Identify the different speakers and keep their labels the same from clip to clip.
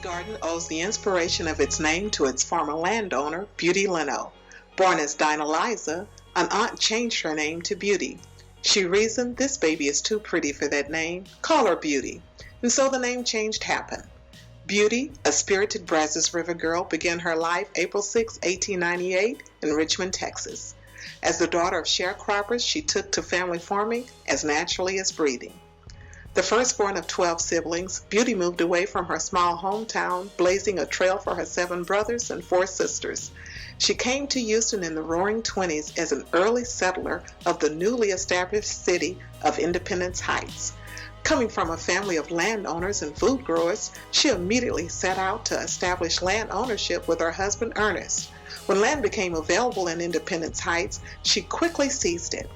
Speaker 1: Garden owes the inspiration of its name to its former landowner, Beauty Leno. Born as Dinah Liza, an aunt changed her name to Beauty. She reasoned this baby is too pretty for that name, call her Beauty. And so the name change happened. Beauty, a spirited Brazos River girl, began her life April 6, 1898 in Richmond, Texas. As the daughter of sharecroppers, she took to family farming as naturally as breathing. The firstborn of 12 siblings, Beauty moved away from her small hometown, blazing a trail for her 7 brothers and 4 sisters. She came to Houston in the roaring 20s as an early settler of the newly established city of Independence Heights. Coming from a family of landowners and food growers, she immediately set out to establish land ownership with her husband Ernest. When land became available in Independence Heights, she quickly seized it.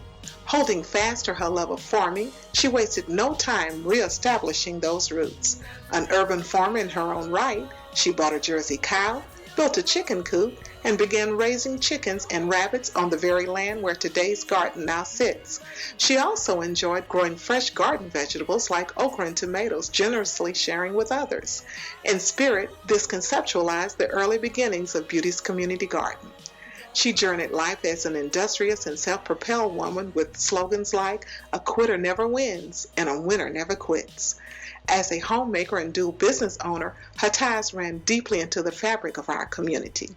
Speaker 1: Holding fast to her love of farming, she wasted no time reestablishing those roots. An urban farmer in her own right, she bought a Jersey cow, built a chicken coop, and began raising chickens and rabbits on the very land where today's garden now sits. She also enjoyed growing fresh garden vegetables like okra and tomatoes, generously sharing with others. In spirit, this conceptualized the early beginnings of Beauty's community garden. She journeyed life as an industrious and self-propelled woman with slogans like, "A quitter never wins," and "A winner never quits." As a homemaker and dual business owner, her ties ran deeply into the fabric of our community.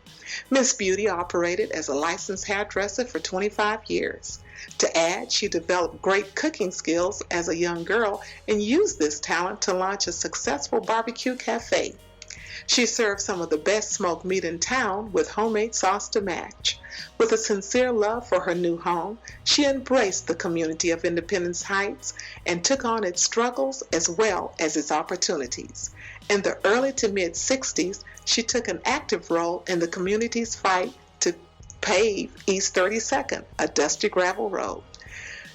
Speaker 1: Miss Beauty operated as a licensed hairdresser for 25 years. To add, she developed great cooking skills as a young girl and used this talent to launch a successful barbecue cafe. She served some of the best smoked meat in town with homemade sauce to match. With a sincere love for her new home, she embraced the community of Independence Heights and took on its struggles as well as its opportunities. In the early to mid-60s, she took an active role in the community's fight to pave East 32nd, a dusty gravel road.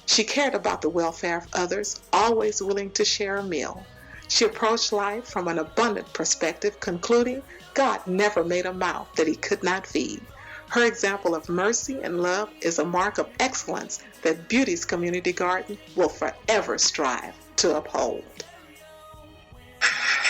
Speaker 1: She cared about the welfare of others, always willing to share a meal. She approached life from an abundant perspective, concluding, God never made a mouth that he could not feed. Her example of mercy and love is a mark of excellence that Beauty's Community Garden will forever strive to uphold.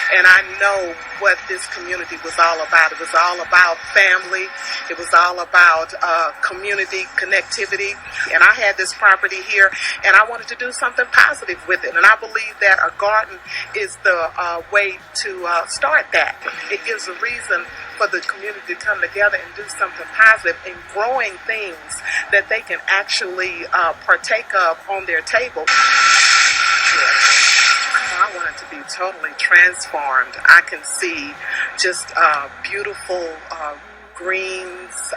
Speaker 2: And I know what this community was all about. It was all about family. It was all about community connectivity. And I had this property here, and I wanted to do something positive with it. And I believe that a garden is the way to start that. It gives a reason for the community to come together and do something positive and growing things that they can actually partake of on their table. I want it to be totally transformed. I can see just beautiful greens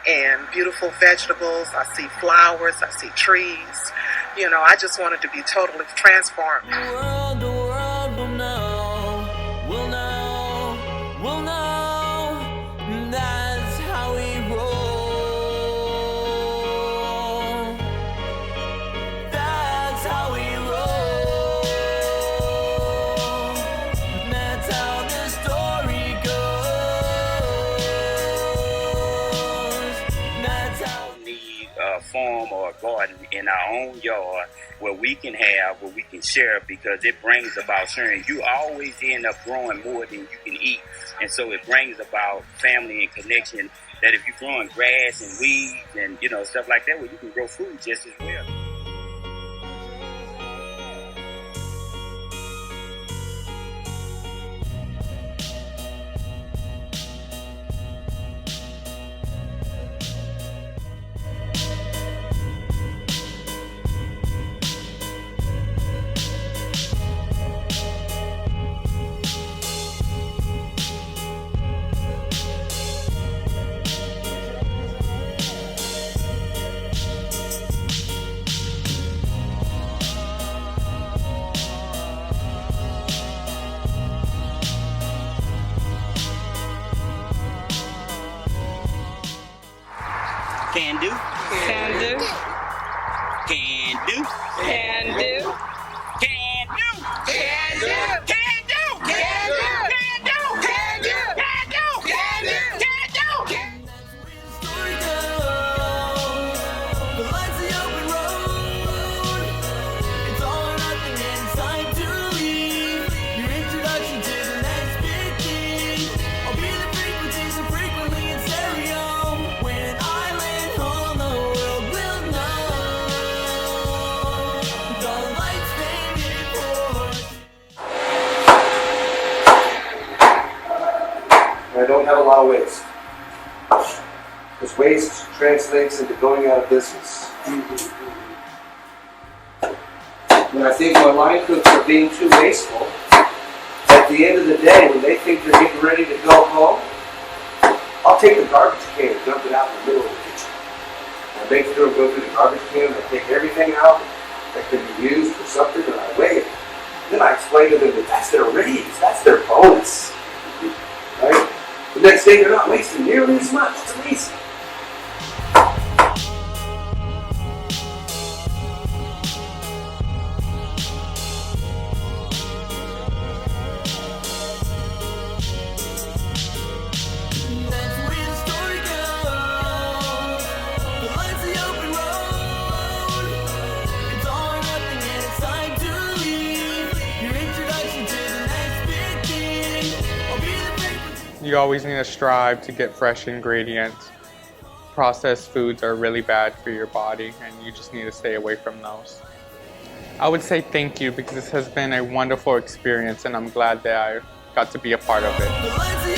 Speaker 2: and beautiful vegetables. I see flowers. I see trees. You know, I just want it to be totally transformed.
Speaker 3: The world will know, will know, will know. That's how we roll. That's how we roll.
Speaker 4: Farm or a garden in our own yard where we can share, because it brings about sharing. You always end up growing more than you can eat, and so it brings about family and connection, that if you're growing grass and weeds and stuff like that, well, you can grow food just as well. Can do.
Speaker 5: Can do.
Speaker 4: Can do.
Speaker 5: Can do.
Speaker 4: Can do.
Speaker 5: Can do.
Speaker 4: Can do.
Speaker 5: Can do.
Speaker 4: Can do.
Speaker 5: Can do.
Speaker 4: Can do.
Speaker 5: Can do.
Speaker 4: Can do.
Speaker 3: Story goes, the lights the open road. It's all or nothing and it's time to leave. Your introduction to the next
Speaker 6: don't have a lot of waste. Because waste translates into going out of business. And I think when line cooks are being too wasteful, at the end of the day, when they think they're getting ready to go home, I'll take the garbage can and dump it out in the middle of the kitchen. I make sure I go through the garbage can and I take everything out that can be used for something and I weigh it. Then I explain to them that that's their raise, that's their bonus. Right? The next day they're not wasting nearly as much. It's amazing.
Speaker 3: That's the way the story goes. The light's the open road. It's all or nothing and it's time to leave. Your introduction to the next big thing. I'll be the frequency.
Speaker 7: You always need to strive to get fresh ingredients. Processed foods are really bad for your body, and you just need to stay away from those. I would say thank you because this has been a wonderful experience, and I'm glad that I got to be a part of it.
Speaker 3: The light's the